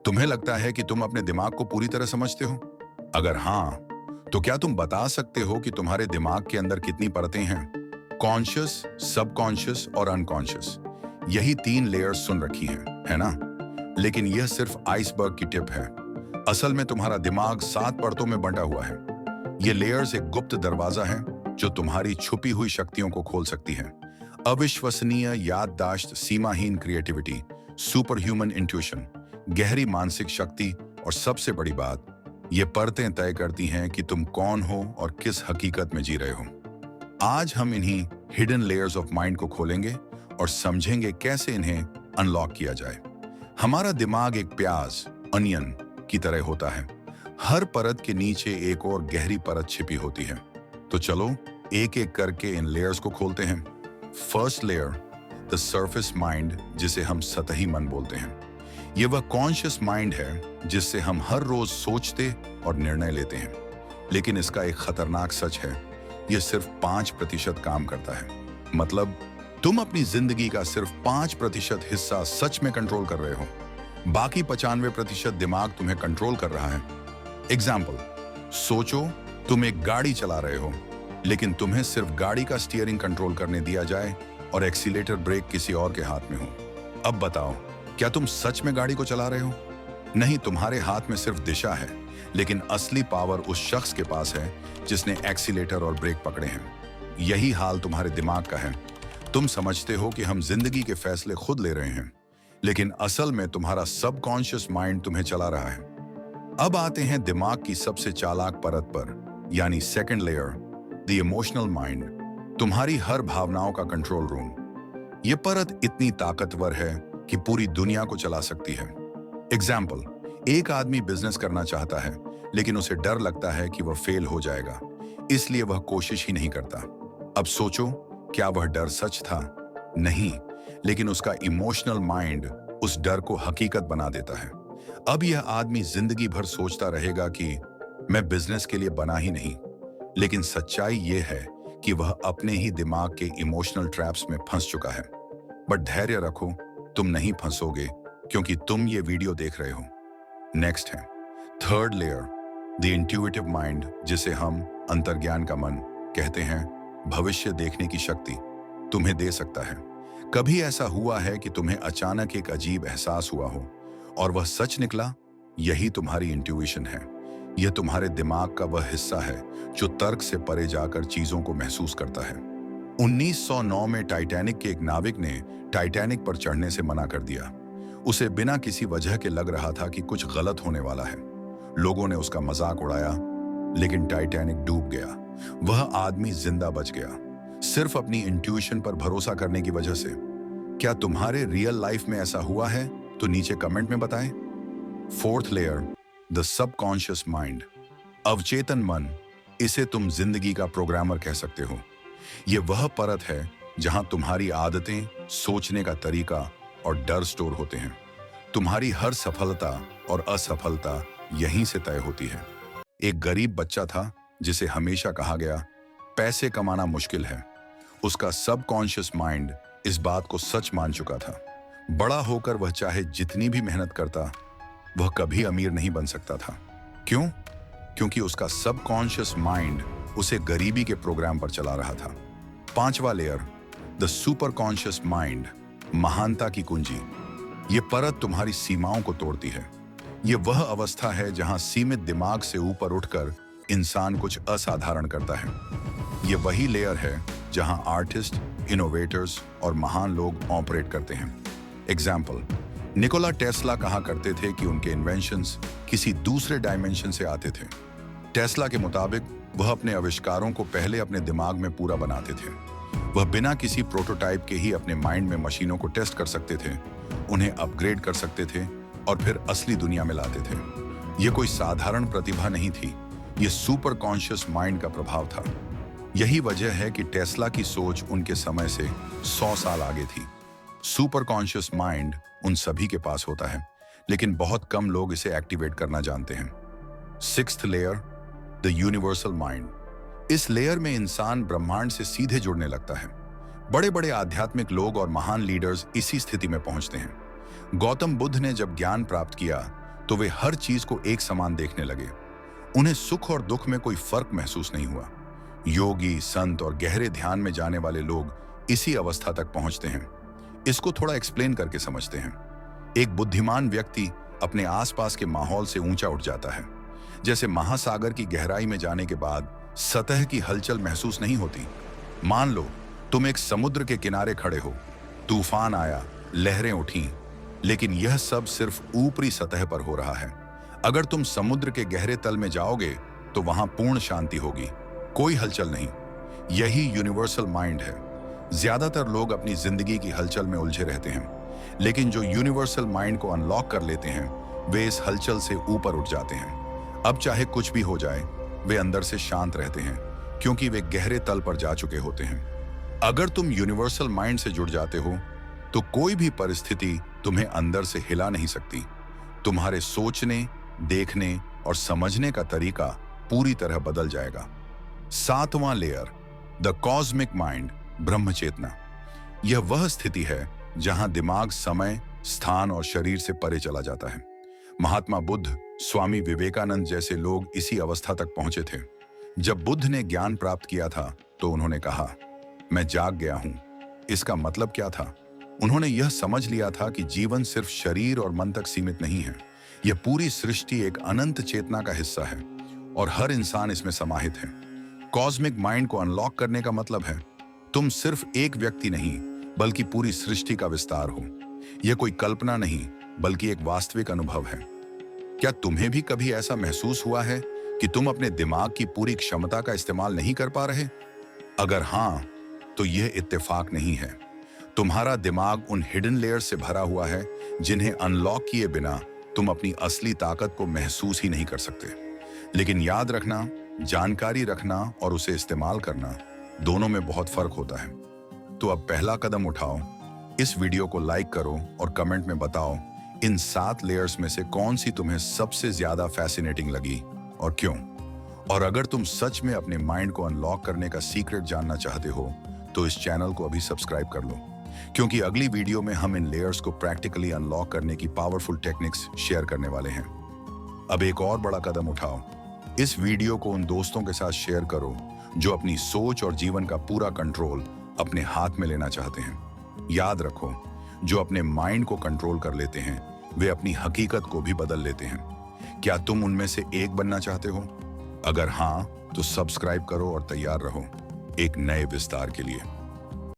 तुम्हें लगता है कि तुम अपने दिमाग को पूरी तरह समझते हो? अगर हाँ, तो क्या तुम बता सकते हो कि तुम्हारे दिमाग के अंदर कितनी परतें हैं? कॉन्शियस, सबकॉन्शियस और अनकॉन्शियस। यही 3 लेयर्स सुन रखी हैं, है ना? लेकिन यह सिर्फ आइसबर्ग की टिप है। असल में तुम्हारा दिमाग 7 परतों में बंटा हुआ है। ये लेयर्स एक गुप्त दरवाजा है जो तुम्हारी छुपी हुई शक्तियों को खोल सकती है। अविश्वसनीय याददाश्त, सीमाहीन क्रिएटिविटी, सुपर ह्यूमन इंट्यूशन, गहरी मानसिक शक्ति और सबसे बड़ी बात, ये परतें तय करती हैं कि तुम कौन हो और किस हकीकत में जी रहे हो। आज हम इन्हीं हिडन लेयर्स ऑफ माइंड को खोलेंगे और समझेंगे कैसे इन्हें अनलॉक किया जाए। हमारा दिमाग एक प्याज, अनियन की तरह होता है। हर परत के नीचे एक और गहरी परत छिपी होती है। तो चलो एक एक करके इन लेयर्स को खोलते हैं। First layer, the surface mind, जिसे हम सतही मन बोलते हैं। ये वह कॉन्शियस माइंड है जिससे हम हर रोज सोचते और निर्णय लेते हैं। लेकिन इसका एक खतरनाक सच है, यह सिर्फ 5% काम करता है। मतलब तुम अपनी जिंदगी का सिर्फ 5% हिस्सा सच में कंट्रोल कर रहे हो। बाकी 95% दिमाग तुम्हें कंट्रोल कर रहा है। एग्जाम्पल, सोचो तुम एक गाड़ी चला रहे हो, लेकिन तुम्हें सिर्फ गाड़ी का स्टीयरिंग कंट्रोल करने दिया जाए और एक्सीलेटर ब्रेक किसी और के हाथ में हो। अब बताओ, क्या तुम सच में गाड़ी को चला रहे हो? नहीं, तुम्हारे हाथ में सिर्फ दिशा है, लेकिन असली पावर उस शख्स के पास है जिसने एक्सीलेटर और ब्रेक पकड़े हैं। यही हाल तुम्हारे दिमाग का है। तुम समझते हो कि हम जिंदगी के फैसले खुद ले रहे हैं, लेकिन असल में तुम्हारा सबकॉन्शियस माइंड तुम्हें चला रहा है। अब आते हैं दिमाग की सबसे चालाक परत पर, यानी second layer, the emotional mind, तुम्हारी हर भावनाओं का कंट्रोल रूम। यह परत इतनी ताकतवर है कि पूरी दुनिया को चला सकती है। एग्जाम्पल, एक आदमी बिजनेस करना चाहता है, लेकिन उसे डर लगता है कि वह फेल हो जाएगा, इसलिए वह कोशिश ही नहीं करता। अब सोचो, क्या वह डर सच था? नहीं, लेकिन उसका इमोशनल माइंड उस डर को हकीकत बना देता है। अब यह आदमी जिंदगी भर सोचता रहेगा कि मैं बिजनेस के लिए बना ही नहीं, लेकिन सच्चाई यह है कि वह अपने ही दिमाग के इमोशनल ट्रैप्स में फंस चुका है। बट धैर्य रखो, तुम नहीं फंसोगे, क्योंकि तुम ये वीडियो देख रहे हो। नेक्स्ट है third layer, the intuitive mind, जिसे हम अंतर्ज्ञान का मन कहते हैं। भविष्य देखने की शक्ति तुम्हें दे सकता है। कभी ऐसा हुआ है कि तुम्हें अचानक एक अजीब एहसास हुआ हो और वह सच निकला? यही तुम्हारी इंट्यूशन है। यह तुम्हारे दिमाग का वह हिस्सा है जो तर्क से परे जाकर चीजों को महसूस करता है। 1909 में टाइटैनिक के एक नाविक ने टाइटैनिक पर चढ़ने से मना कर दिया। उसे बिना किसी वजह के लग रहा था कि कुछ गलत होने वाला है। लोगों ने उसका मजाक उड़ाया, लेकिन टाइटैनिक डूब गया। वह आदमी जिंदा बच गया, सिर्फ अपनी इंट्यूशन पर भरोसा करने की वजह से। क्या तुम्हारे रियल लाइफ में ऐसा हुआ है? तो नीचे कमेंट में बताएं। Fourth layer, the subconscious mind, अवचेतन मन, इसे तुम जिंदगी का प्रोग्रामर कह सकते हो। यह वह परत है जहां तुम्हारी आदतें, सोचने का तरीका और डर स्टोर होते हैं। तुम्हारी हर सफलता और असफलता यहीं से तय होती है। एक गरीब बच्चा था जिसे हमेशा कहा गया, पैसे कमाना मुश्किल है। उसका सबकॉन्शियस माइंड इस बात को सच मान चुका था। बड़ा होकर वह चाहे जितनी भी मेहनत करता, वह कभी अमीर नहीं बन सकता था। क्यों? क्योंकि उसका सबकॉन्शियस माइंड उसे गरीबी के प्रोग्राम पर चला रहा था। पांचवा layer, the super conscious mind, महानता की कुंजी। यह परत तुम्हारी सीमाओं को तोड़ती है। यह वह अवस्था है जहां सीमित दिमाग से ऊपर उठकर इंसान कुछ असाधारण करता है। यह वही लेयर है जहां आर्टिस्ट, इनोवेटर्स और महान लोग ऑपरेट करते हैं। एग्जाम्पल, निकोला टेस्ला कहा करते थे कि उनके इन्वेंशंस किसी दूसरे डायमेंशन से आते थे। टेस्ला के मुताबिक वह अपने आविष्कारों को पहले अपने दिमाग में पूरा बनाते थे। वह बिना किसी प्रोटोटाइप के ही अपने माइंड में मशीनों को टेस्ट कर सकते थे, उन्हें अपग्रेड कर सकते थे और फिर असली दुनिया में लाते थे। यह कोई साधारण प्रतिभा नहीं थी, यह सुपर कॉन्शियस माइंड का प्रभाव था। यही वजह है कि टेस्ला की सोच उनके समय से 100 साल आगे थी। सुपर कॉन्शियस माइंड उन सभी के पास होता है, लेकिन बहुत कम लोग इसे एक्टिवेट करना जानते हैं। Sixth layer, the universal mind. इस लेयर में इंसान ब्रह्मांड से सीधे जुड़ने लगता है। बड़े बड़े आध्यात्मिक लोग और महान लीडर्स इसी स्थिति में पहुंचते हैं। गौतम बुद्ध ने जब ज्ञान प्राप्त किया तो वे हर चीज को एक समान देखने लगे। उन्हें सुख और दुख में कोई फर्क महसूस नहीं हुआ। योगी, संत और गहरे ध्यान में जाने वाले लोग इसी अवस्था तक पहुंचते हैं। इसको थोड़ा एक्सप्लेन करके समझते हैं। एक बुद्धिमान व्यक्ति अपने आसपास के माहौल से ऊंचा उठ जाता है। जैसे महासागर की गहराई में जाने के बाद सतह की हलचल महसूस नहीं होती। मान लो तुम एक समुद्र के किनारे खड़े हो, तूफान आया, लहरें उठी, लेकिन यह सब सिर्फ ऊपरी सतह पर हो रहा है। अगर तुम समुद्र के गहरे तल में जाओगे तो वहां पूर्ण शांति होगी, कोई हलचल नहीं। यही यूनिवर्सल माइंड है। ज्यादातर लोग अपनी जिंदगी की हलचल में उलझे रहते हैं, लेकिन जो यूनिवर्सल माइंड को अनलॉक कर लेते हैं वे इस हलचल से ऊपर उठ जाते हैं। अब चाहे कुछ भी हो जाए, वे अंदर से शांत रहते हैं, क्योंकि वे गहरे तल पर जा चुके होते हैं। अगर तुम यूनिवर्सल माइंड से जुड़ जाते हो तो कोई भी परिस्थिति तुम्हें अंदर से हिला नहीं सकती। तुम्हारे सोचने, देखने और समझने का तरीका पूरी तरह बदल जाएगा। 7वां लेयर, द कॉस्मिक माइंड, ब्रह्म चेतना। यह वह स्थिति है जहां दिमाग समय, स्थान और शरीर से परे चला जाता है। महात्मा बुद्ध, स्वामी विवेकानंद जैसे लोग इसी अवस्था तक पहुंचे थे। जब बुद्ध ने ज्ञान प्राप्त किया था तो उन्होंने कहा, मैं जाग गया हूं। इसका मतलब क्या था? उन्होंने यह समझ लिया था कि जीवन सिर्फ शरीर और मन तक सीमित नहीं है। यह पूरी सृष्टि एक अनंत चेतना का हिस्सा है और हर इंसान इसमें समाहित है। कॉस्मिक माइंड को अनलॉक करने का मतलब है तुम सिर्फ एक व्यक्ति नहीं बल्कि पूरी सृष्टि का विस्तार हो। यह कोई कल्पना नहीं बल्कि एक वास्तविक अनुभव है। क्या तुम्हें भी कभी ऐसा महसूस हुआ है कि तुम अपने दिमाग की पूरी क्षमता का इस्तेमाल नहीं कर पा रहे? अगर हाँ, तो यह इत्तेफाक नहीं है। तुम्हारा दिमाग उन हिडन लेयर्स से भरा हुआ है जिन्हें अनलॉक किए बिना तुम अपनी असली ताकत को महसूस ही नहीं कर सकते। लेकिन याद रखना, जानकारी रखना और उसे इस्तेमाल करना, दोनों में बहुत फर्क होता है। तो अब पहला कदम उठाओ, इस वीडियो को लाइक करो और कमेंट में बताओ इन 7 लेयर्स में से कौन सी तुम्हें सबसे ज्यादा फैसिनेटिंग लगी और क्यों। और अगर तुम सच में अपने माइंड को अनलॉक करने का सीक्रेट जानना चाहते हो तो इस चैनल को अभी सब्सक्राइब कर लो, क्योंकि अगली वीडियो में हम इन लेयर्स को प्रैक्टिकली अनलॉक करने की पावरफुल टेक्निक्स शेयर करने वाले हैं। अब एक और बड़ा कदम उठाओ, इस वीडियो को उन दोस्तों के साथ शेयर करो जो अपनी सोच और जीवन का पूरा कंट्रोल अपने हाथ में लेना चाहते हैं। याद रखो, जो अपने माइंड को कंट्रोल कर लेते हैं वे अपनी हकीकत को भी बदल लेते हैं। क्या तुम उनमें से एक बनना चाहते हो? अगर हाँ, तो सब्सक्राइब करो और तैयार रहो एक नए विस्तार के लिए।